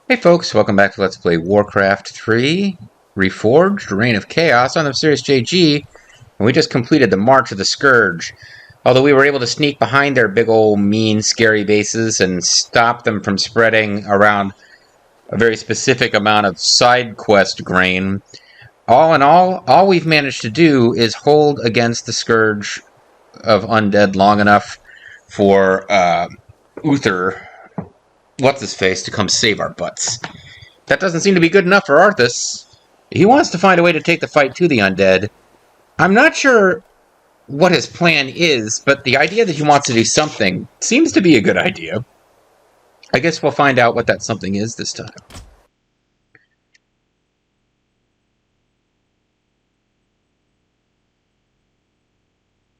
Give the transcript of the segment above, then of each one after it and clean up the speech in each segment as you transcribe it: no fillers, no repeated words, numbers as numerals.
Hey folks, welcome back to Let's Play Warcraft 3, Reforged, Reign of Chaos on the Series JG, and we just completed the March of the Scourge. Although we were able to sneak behind their big old mean scary bases and stop them from spreading around a very specific amount of side quest grain, all in all we've managed to do is hold against the Scourge of Undead long enough for Uther, what's-his-face, to come save our butts. That doesn't seem to be good enough for Arthas. He wants to find a way to take the fight to the undead. I'm not sure what his plan is, but the idea that he wants to do something seems to be a good idea. I guess we'll find out what that something is this time.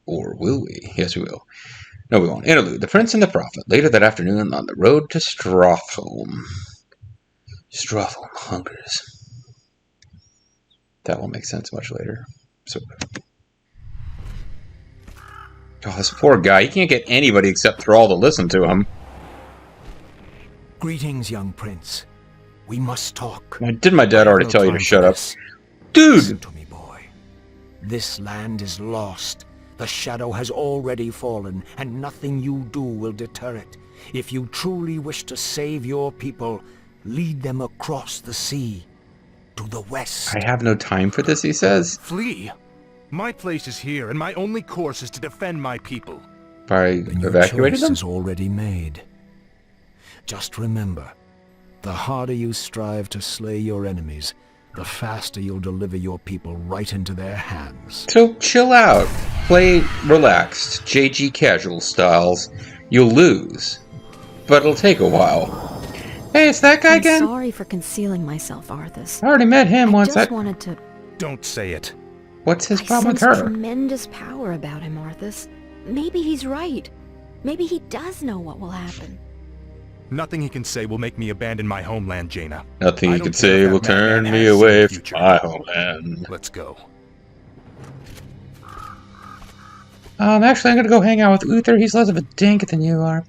Or will we? Yes, we will. No, we won't. Interlude. The Prince and the Prophet. Later that afternoon on the road to Strawtholm. Strawtholm hungers. That will make sense much later. So, oh, this poor guy. He can't get anybody except Thrall to listen to him. Greetings, young prince. We must talk. Did my dad already tell you to shut up? Dude! Listen to me, boy. This land is lost. The shadow has already fallen, and nothing you do will deter it. If you truly wish to save your people, lead them across the sea, to the west. I have no time for this, he says. Flee? My place is here, and my only course is to defend my people. I evacuated them? Your choice is already made. Just remember, the harder you strive to slay your enemies, the faster you'll deliver your people right into their hands. So chill out. Play relaxed, JG casual styles. You'll lose. But it'll take a while. Hey, it's that guy again? I'm sorry for concealing myself, Arthas. I already met him once. I just wanted to... Don't say it. What's his problem with I sense her? tremendous power about him, Arthas. Maybe he's right. Maybe he does know what will happen. Nothing he can say will make me abandon my homeland, Jaina. Nothing I he don't can care say if will that turn madman me has away some from future. my homeland. Let's go. Actually, I'm gonna go hang out with Uther. He's less of a dink than you are.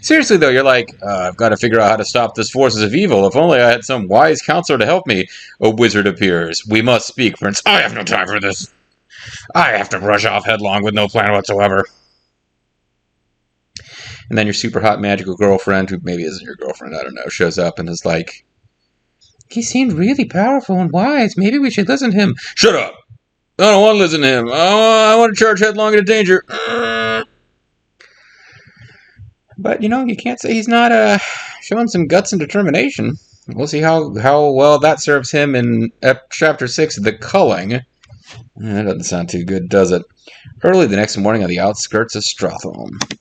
Seriously, though, you're like, I've got to figure out how to stop this forces of evil. If only I had some wise counselor to help me. A wizard appears. We must speak, Prince. I have no time for this. I have to rush off headlong with no plan whatsoever. And then your super hot magical girlfriend, who maybe isn't your girlfriend, I don't know, shows up and is like, he seemed really powerful and wise. Maybe we should listen to him. Shut up! I don't want to listen to him. I want to charge headlong into danger. But, you know, you can't say he's not showing some guts and determination. We'll see how well that serves him in Chapter 6, The Culling. That doesn't sound too good, does it? Early the next morning on the outskirts of Strawtholm.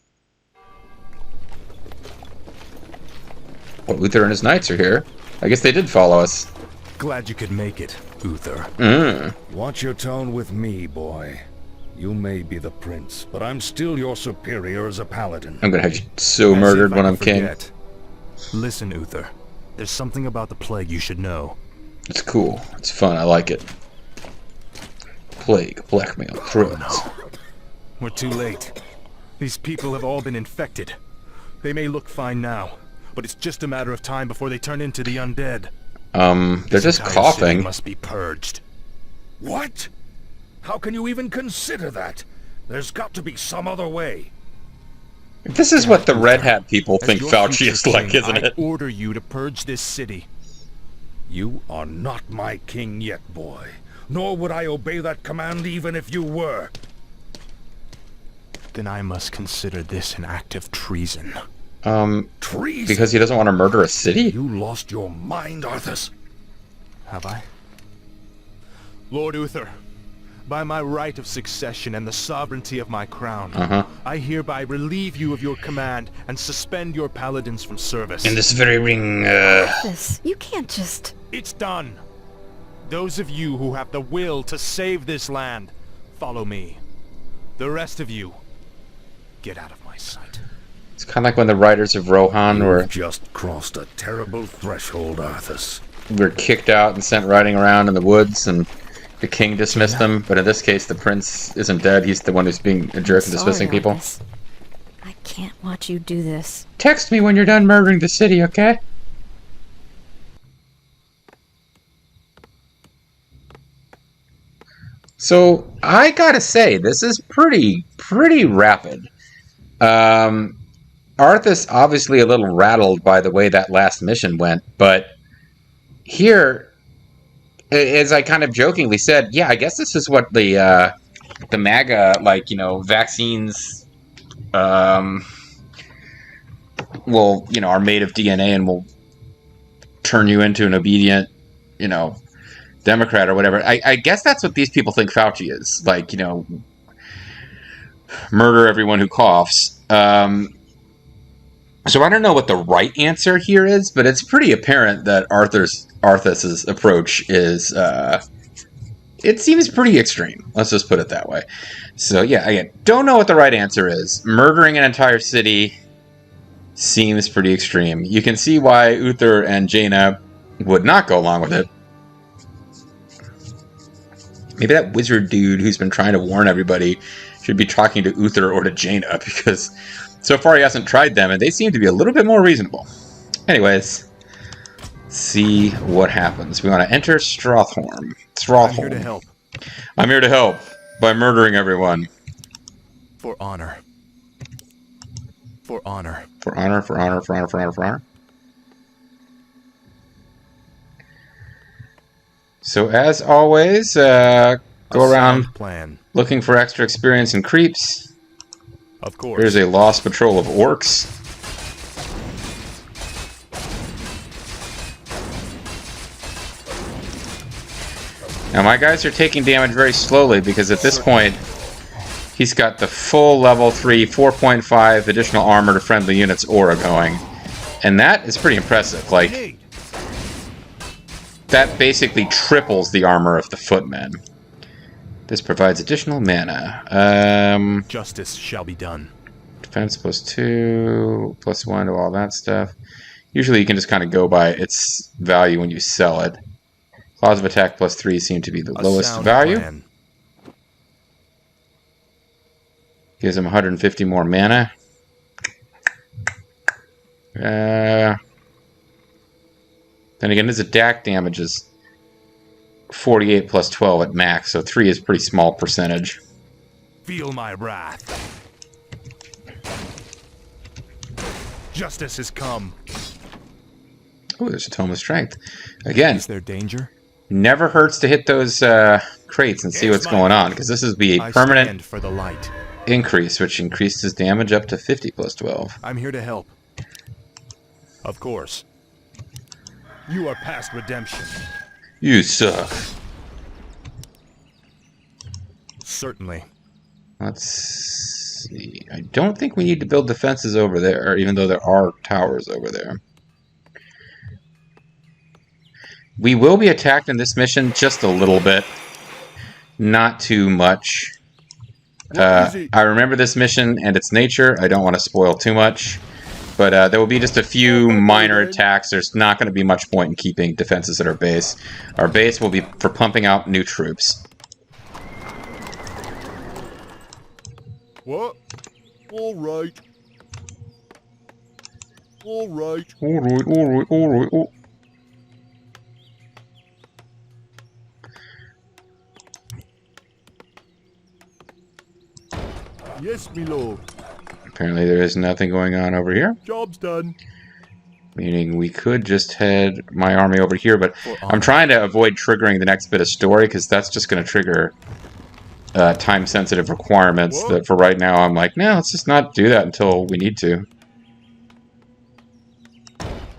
Well, Uther and his knights are here. I guess they did follow us. Glad you could make it, Uther. Watch your tone with me, boy. You may be the prince, but I'm still your superior as a paladin. I'm gonna have you so As murdered if I when could I'm king. forget. Listen, Uther. There's something about the plague you should know. It's cool. It's fun. I like it. Plague, blackmail, threats. No. We're too late. These people have all been infected. They may look fine now, but it's just a matter of time before they turn into the undead. They're just Entire city coughing. must be purged. What? How can you even consider that? There's got to be some other way. This is what the Red Hat people As think your Fauci future is like, king, isn't I it? order you to purge this city. You are not my king yet, boy. Nor would I obey that command even if you were. Then I must consider this an act of treason. Treason? Because he doesn't want to murder a city? You lost your mind, Arthas. Have I? Lord Uther, by my right of succession and the sovereignty of my crown, I hereby relieve you of your command and suspend your paladins from service. In this very ring, Arthas, you can't just... It's done. Those of you who have the will to save this land, follow me. The rest of you, get out of my sight. It's kind of like when the riders of Rohan were You've just crossed a terrible threshold, Arthas. kicked out and sent riding around in the woods, and the king dismissed them. But in this case, the prince isn't dead. He's the one who's being a jerk and dismissing people. Arthas. I can't watch you do this. Text me when you're done murdering the city, okay? So I gotta say, this is pretty rapid. Arthas obviously a little rattled by the way that last mission went, but here, as I kind of jokingly said, yeah, I guess this is what the MAGA, like, you know, vaccines, will, you know, are made of DNA and will turn you into an obedient, you know, Democrat or whatever. I guess that's what these people think Fauci is. Like, you know, murder everyone who coughs. So I don't know what the right answer here is, but it's pretty apparent that Arthas's approach is, it seems pretty extreme. Let's just put it that way. So yeah, again, don't know what the right answer is. Murdering an entire city seems pretty extreme. You can see why Uther and Jaina would not go along with it. Maybe that wizard dude who's been trying to warn everybody should be talking to Uther or to Jaina, because so far he hasn't tried them, and they seem to be a little bit more reasonable. Anyways, see what happens. We want to enter Strothholm. I'm here to help. I'm here to help by murdering everyone. For honor. For honor. For honor, for honor, for honor, for honor, for honor. So as always, go around looking for extra experience and creeps. Of course. There's a lost patrol of orcs. Now my guys are taking damage very slowly because at this point he's got the full level 3 4.5 additional armor to friendly units aura going. And that is pretty impressive. Like, that basically triples the armor of the footmen. This provides additional mana. Justice shall be done. Defense +2, +1 to all that stuff. Usually you can just kind of go by its value when you sell it. Claws of attack +3 seem to be the lowest value. Plan. Gives him 150 more mana. Then again, his attack damage is 48 plus 12 at max, so 3 is a pretty small percentage. Feel my wrath. Justice has come. Oh, there's a Tome of Strength. Again, is there danger? Never hurts to hit those crates and see what's going on, because this is be a permanent for the light. Increase, which increases damage up to 50 plus 12. I'm here to help. Of course. You are past redemption. You suck. Certainly. Let's see. I don't think we need to build defenses over there, even though there are towers over there. We will be attacked in this mission just a little bit. Not too much. I remember this mission and its nature. I don't want to spoil too much. But there will be just a few minor attacks. There's not going to be much point in keeping defenses at our base. Our base will be for pumping out new troops. What? All right. All right. All right, all right, all right. Oh. Yes, me lord. Apparently there is nothing going on over here. Job's done. Meaning we could just head my army over here, but I'm trying to avoid triggering the next bit of story, because that's just going to trigger time-sensitive requirements that for right now I'm like, no, let's just not do that until we need to.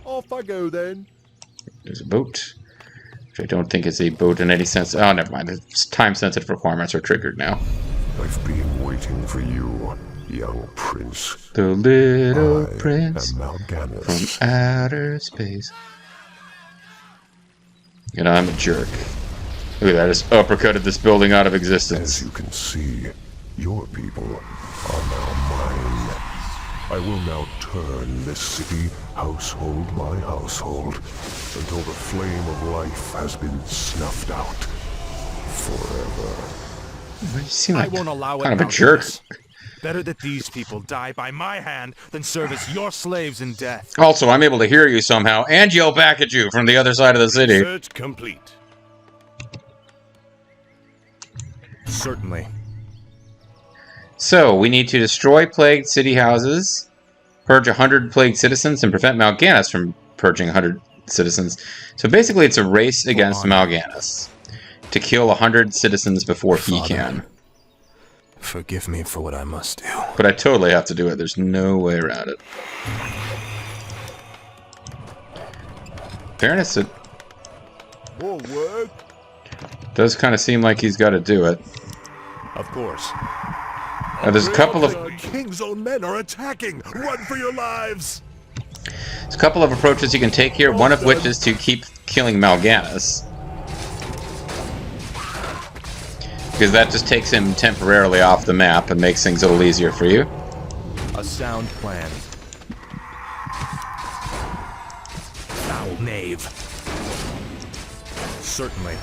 Off I go then. There's a boat, which I don't think is a boat in any sense. Oh, never mind. The time-sensitive requirements are triggered now. I've been waiting for you, young prince. The little prince from outer space. And I'm a jerk. Look at that, I just uppercutted this building out of existence. As you can see, your people are now mine. I will now turn this city, household by household, until the flame of life has been snuffed out forever. You seem like I won't allow kind of a jerk. Better that these people die by my hand than serve as your slaves in death. Also, I'm able to hear you somehow and yell back at you from the other side of the city. Research complete. Certainly. So, we need to destroy plagued city houses, purge 100 plagued citizens, and prevent Mal'Ganis from purging 100 citizens. So basically it's a race against Mal'Ganis to kill 100 citizens before he can. Forgive me for what I must do. But I totally have to do it. There's no way around it. Fairness, it does kind of seem like he's got to do it. Of course. Now, there's a couple of... The king's own men are attacking! Run for your lives! There's a couple of approaches you can take here, one of which is to keep killing Mal'Ganis. Because that just takes him temporarily off the map and makes things a little easier for you. A sound plan. Foul knave. Certainly.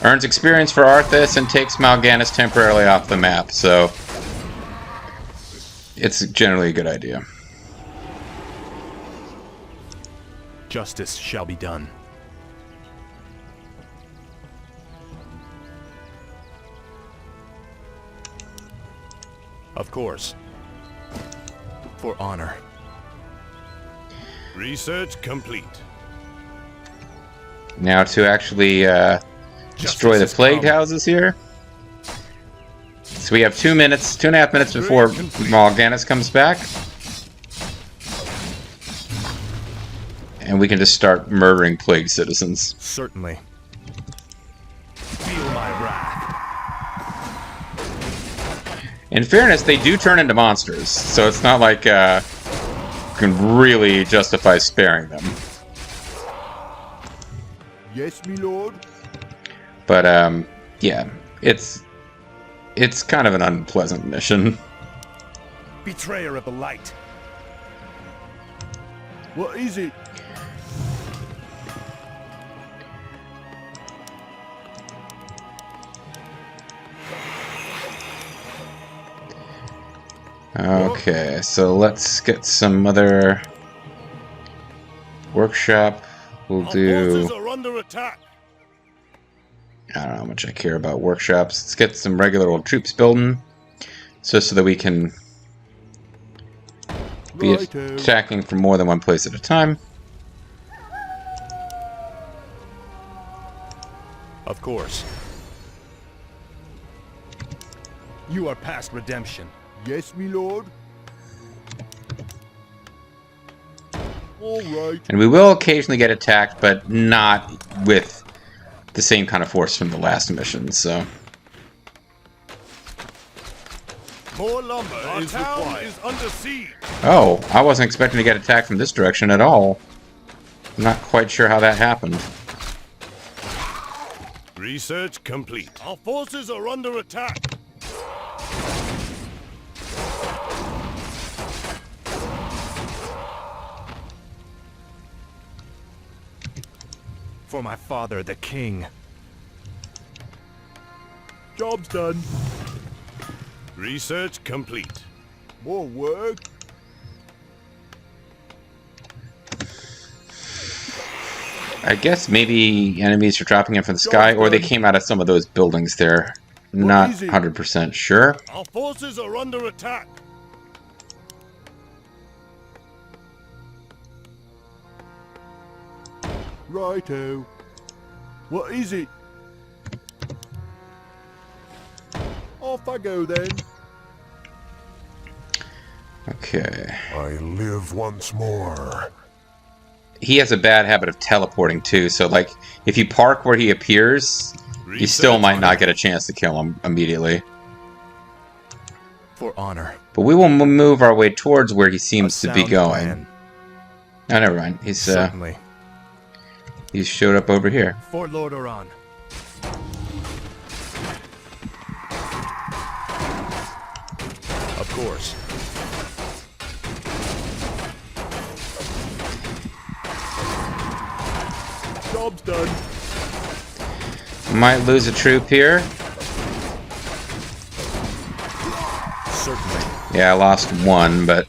Earns experience for Arthas and takes Mal'Ganis temporarily off the map, so... it's generally a good idea. Justice shall be done. Of course. For honor. Research complete. Now to actually destroy the plagued houses here. So we have 2 minutes, 2.5 minutes before Mal'Ganis comes back. And we can just start murdering plagued citizens. Certainly. Feel my wrath. In fairness, they do turn into monsters, so it's not like you can really justify sparing them. Yes, me lord. But yeah, it's kind of an unpleasant mission. Betrayer of the light. What is it? Okay, so let's get some other workshop. We'll do... are under attack. I don't know how much I care about workshops. Let's get some regular old troops building, so that we can be attacking from more than one place at a time. Of course. You are past redemption. Yes, me lord. All right. And we will occasionally get attacked, but not with the same kind of force from the last mission, so... More lumber is required. Is under siege. Oh, I wasn't expecting to get attacked from this direction at all. I'm not quite sure how that happened. Research complete. Our forces are under attack. For my father, the king. Job's done. Research complete. More work. I guess maybe enemies are dropping in from the sky, or they came out of some of those buildings there. Not 100% sure. Our forces are under attack. Righto. What is it? Off I go then. Okay. I live once more. He has a bad habit of teleporting too, so like, if you park where he appears, you still might not get a chance to kill him immediately. For honor. But we will move our way towards where he seems to be going. Plan. Oh, never mind. He's Certainly. He's showed up over here. For Lord Oran. Of course. Job's done. Might lose a troop here. Certainly. Yeah, I lost one, but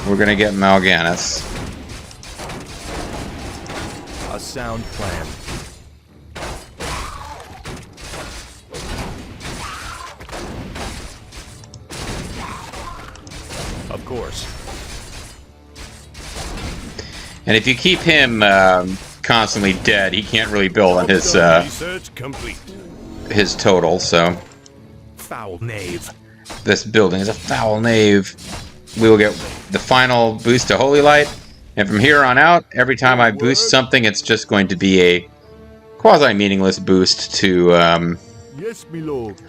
we're gonna get Mal'Ganis. A sound plan. course. And if you keep him constantly dead, he can't really build on his Research complete. his total. So Foul knave. this building is a foul knave. We will get the final boost to Holy Light, and from here on out, every time I boost something, it's just going to be a quasi-meaningless boost to. Yes, my lord.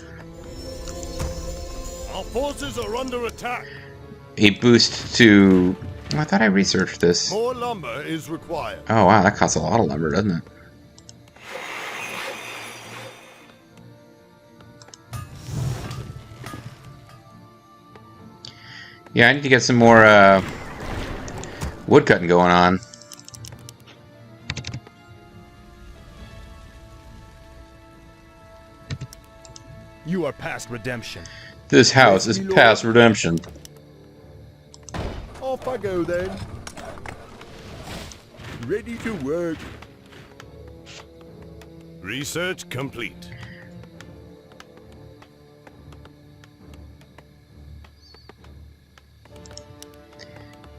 Our forces are under attack. A boost to. Oh, I thought I researched this. More lumber is required. Oh wow, that costs a lot of lumber, doesn't it? Yeah, I need to get some more wood cutting going on. You are past redemption. This house is past redemption. Off I go then. Ready to work. Research complete.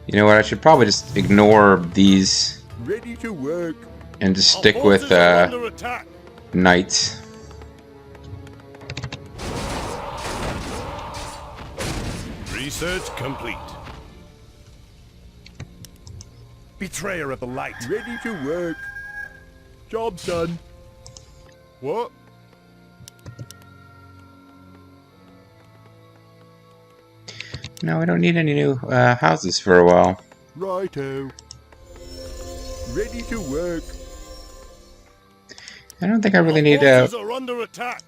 You know what? I should probably just ignore these Ready to work. and just stick with knights. Research complete. Betrayer of the light. Ready to work. Job done. What? No, we don't need any new houses for a while. Righto. Ready to work. I don't think I really need are under attack.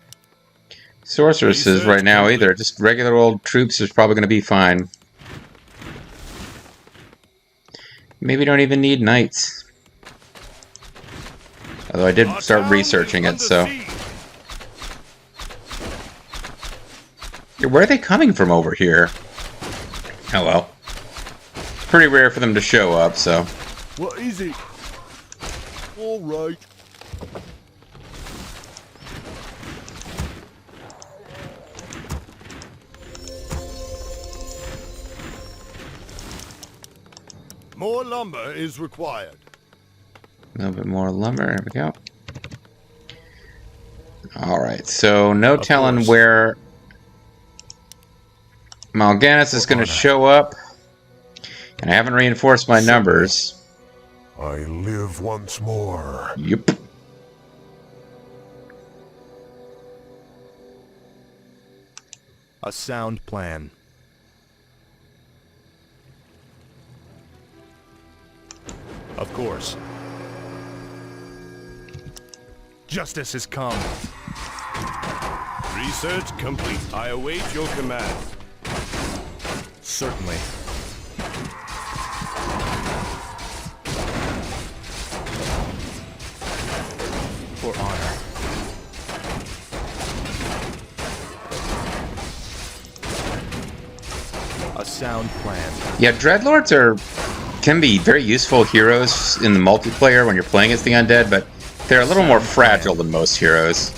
sorceresses right now either. Just regular old troops is probably going to be fine. Maybe don't even need knights. Although I did start researching it, so. Where are they coming from over here? Oh well. It's pretty rare for them to show up, so. What is it? All right. More lumber is required. A little bit more lumber. There we go. Alright, so no telling where Mal'Ganis is going to show up. And I haven't reinforced my numbers. I live once more. Yep. A sound plan. Of course. Justice has come. Research complete. I await your command. Certainly. For honor. A sound plan. Yeah, Dreadlords can be very useful heroes in the multiplayer when you're playing as the undead, but they're a little more fragile than most heroes.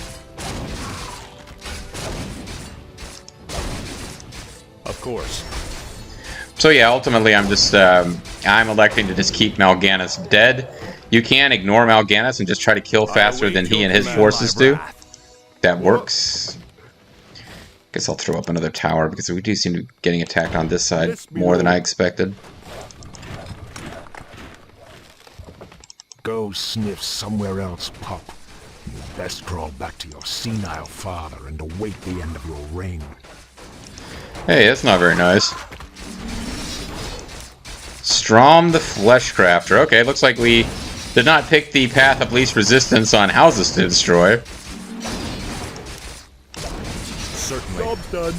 Of course. So yeah, ultimately I'm just I'm electing to just keep Mal'Ganis dead. You can ignore Mal'Ganis and just try to kill faster than he and his forces do. That works. Guess I'll throw up another tower because we do seem to be getting attacked on this side more than I expected. Go sniff somewhere else, pup. You best crawl back to your senile father and await the end of your reign. Hey, that's not very nice. Strom the Fleshcrafter. Okay, looks like we did not pick the path of least resistance on houses to destroy. Certainly. Job's done.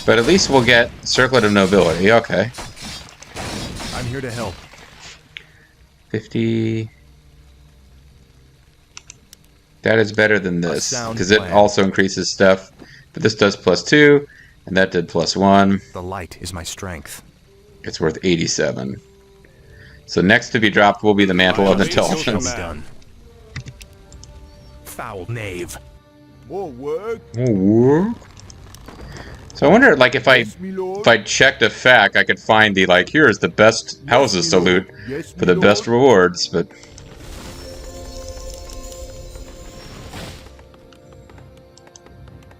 But at least we'll get Circlet of Nobility. Okay. I'm here to help. 50. That is better than this, because it also increases stuff. But this does +2, and that did +1. The light is my strength. It's worth 87. So next to be dropped will be the Mantle of Intelligence. Done. Foul knave. More work. More work. So I wonder, like, if I checked a fact, I could find the, like, here's the best houses to loot for the best rewards, but...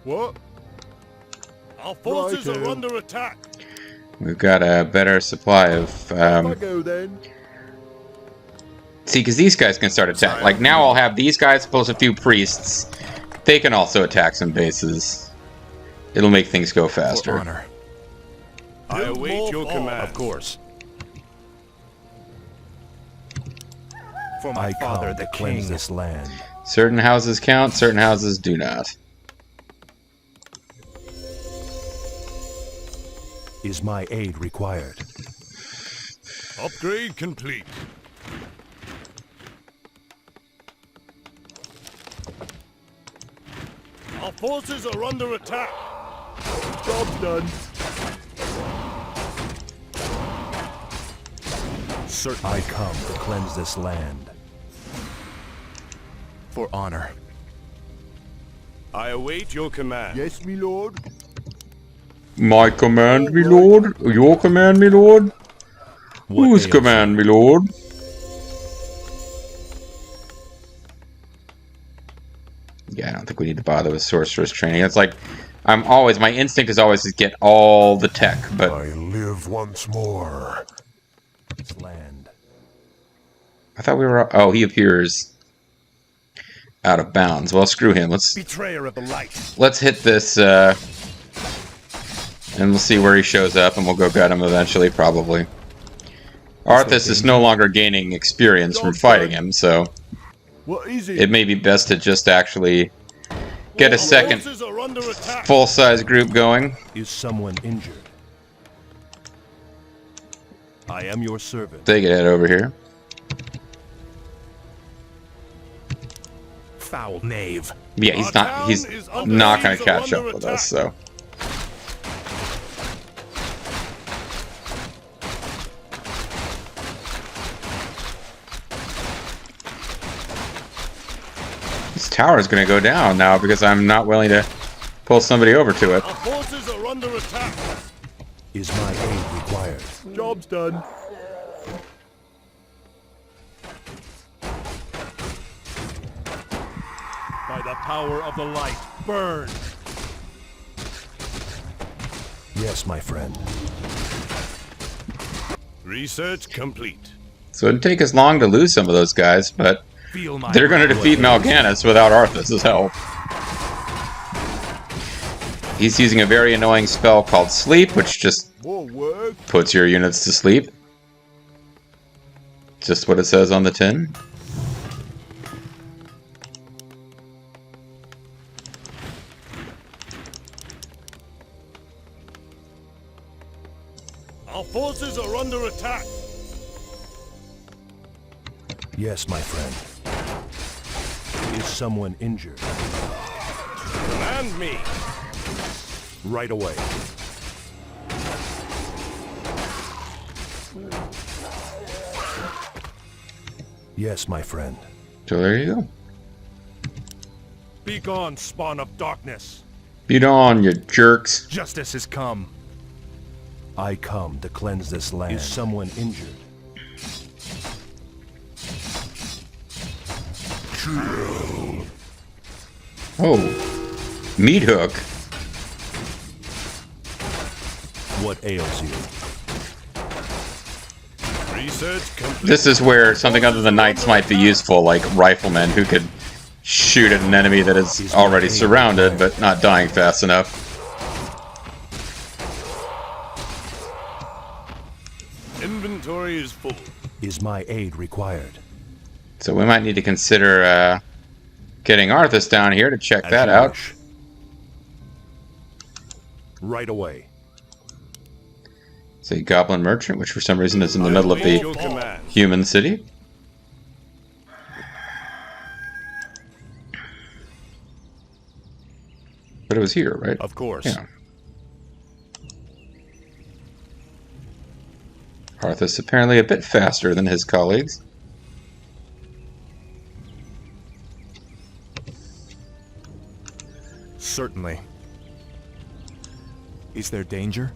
What? Our forces are under attack. We've got a better supply of, Go then. See, because these guys can start attack. Like, now I'll have these guys plus a few priests. They can also attack some bases. It'll make things go faster. For honor. I await your command. Of course. For my father, the king. This land. Certain houses count, certain houses do not. Is my aid required? Upgrade complete. Our forces are under attack. Job done. Certainly. I come to cleanse this land. For honor. I await your command. Yes, my lord. My command, me lord? Your command, me lord? Whose command, me lord? Yeah, I don't think we need to bother with sorcerer's training. It's like, my instinct is always to get all the tech, but... I live once more. This land. I thought we were... Oh, he appears out of bounds. Well, screw him. Betrayer of the light. Let's hit this, and we'll see where he shows up, and we'll go get him eventually, probably. Arthas is no longer gaining experience from fighting him, so... What is it? It may be best to just actually get a second full-size group going. Is someone injured? I am your servant. They can head over here. Foul knave. Yeah, he's not going to catch up with us, so. This tower is going to go down now because I'm not willing to pull somebody over to it. Our forces are under attack. Is my aid required? Job's done. By the power of the light, burn. Yes, my friend. Research complete. So it'd take us long to lose some of those guys, but they're going to defeat Mal'Ganis without Arthas' help. He's using a very annoying spell called Sleep, which just puts your units to sleep. Just what it says on the tin. Our forces are under attack. Yes, my friend. Is someone injured? Command me. Right away. Yes, my friend. So there you go. Be gone, spawn of darkness. Beat on, you jerks. Justice has come. I come to cleanse this land. Is someone injured? Oh, meat hook. What ails you? Research complete. This is where something other than knights might be useful, like riflemen who could shoot at an enemy that is already surrounded but not dying fast enough. Inventory is full. Is my aid required? So we might need to consider getting Arthas down here to check that out. Wish. Right away. It's a goblin merchant, which for some reason is in the middle of the human city. But it was here, right? Of course. Yeah. Arthas apparently a bit faster than his colleagues. Certainly. Is there danger?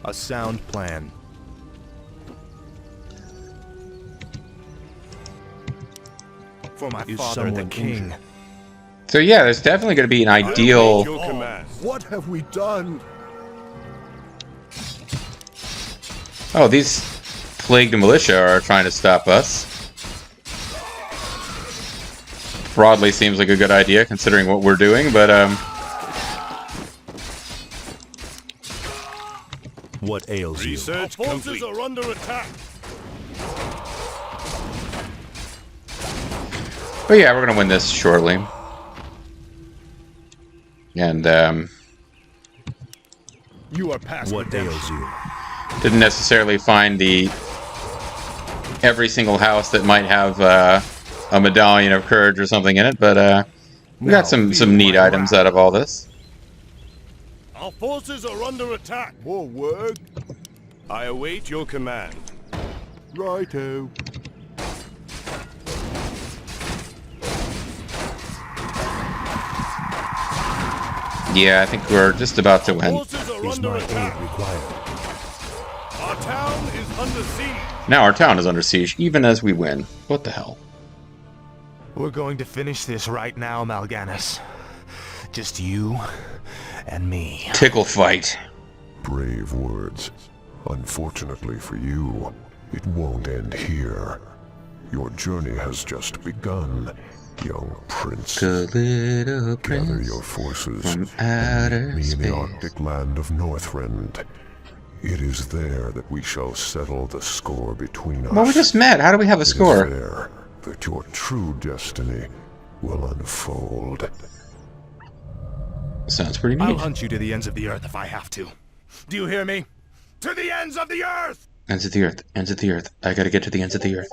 A sound plan. For my father, the king. So yeah, there's definitely going to be an ideal... What have we done? Oh, these plagued militia are trying to stop us. Broadly seems like a good idea, considering what we're doing, but, What ails you? Research forces are under attack. But yeah, we're going to win this shortly. And, You are past What ails you? didn't necessarily find every single house that might have, a medallion of courage or something in it, but, we got some neat items out of all this. Our forces are under attack. More work. I await your command. Righto. Yeah, I think we're just about to win. Forces are under attack. Our town is under siege. Now our town is under siege, even as we win. What the hell? We're going to finish this right now, Mal'Ganis. Just you and me. Tickle fight. Brave words. Unfortunately for you, it won't end here. Your journey has just begun, young prince. The little prince Gather your forces from outer and meet me in space. the Arctic land of Northrend. It is there that we shall settle the score between us. Well, we just met. How do we have a It is score? there that your true destiny will unfold. Sounds pretty I'll neat. hunt you to the ends of the earth if I have to. Do you hear me? To the ends of the earth! Ends of the earth. Ends of the earth. I gotta get to the ends of the earth.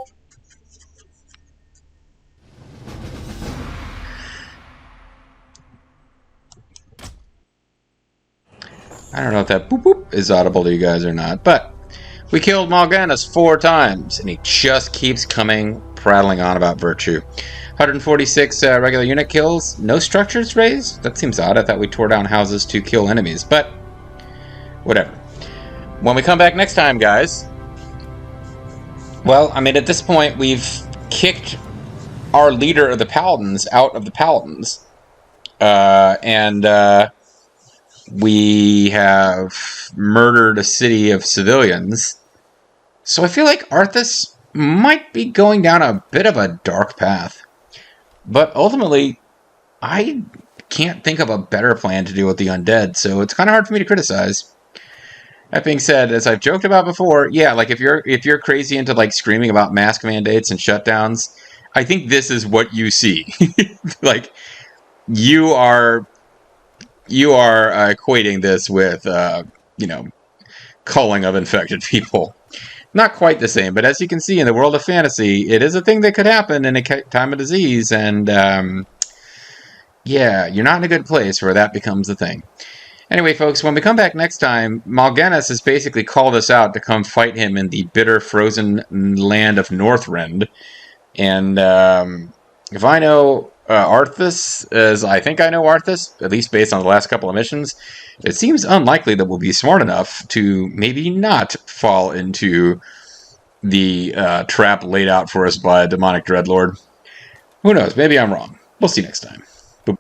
I don't know if that boop boop is audible to you guys or not, but we killed Mal'Ganis 4 times, and he just keeps prattling on about virtue. 146 regular unit kills, no structures raised? That seems odd. I thought we tore down houses to kill enemies, but whatever. When we come back next time, guys, well, I mean, at this point, we've kicked our leader of the Paladins out of the Paladins, and we have murdered a city of civilians. So I feel like Arthas might be going down a bit of a dark path. But ultimately, I can't think of a better plan to deal with the undead, so it's kind of hard for me to criticize. That being said, as I've joked about before, yeah, like if you're crazy into like screaming about mask mandates and shutdowns, I think this is what you see. Like you are equating this with culling of infected people. Not quite the same, but as you can see in the world of fantasy, it is a thing that could happen in a time of disease, and yeah, you're not in a good place where that becomes a thing. Anyway, folks, when we come back next time, Mal'Ganis has basically called us out to come fight him in the bitter, frozen land of Northrend. And if I know Arthas, as I think I know Arthas, at least based on the last couple of missions, it seems unlikely that we'll be smart enough to maybe not fall into the trap laid out for us by a demonic dreadlord. Who knows? Maybe I'm wrong. We'll see next time.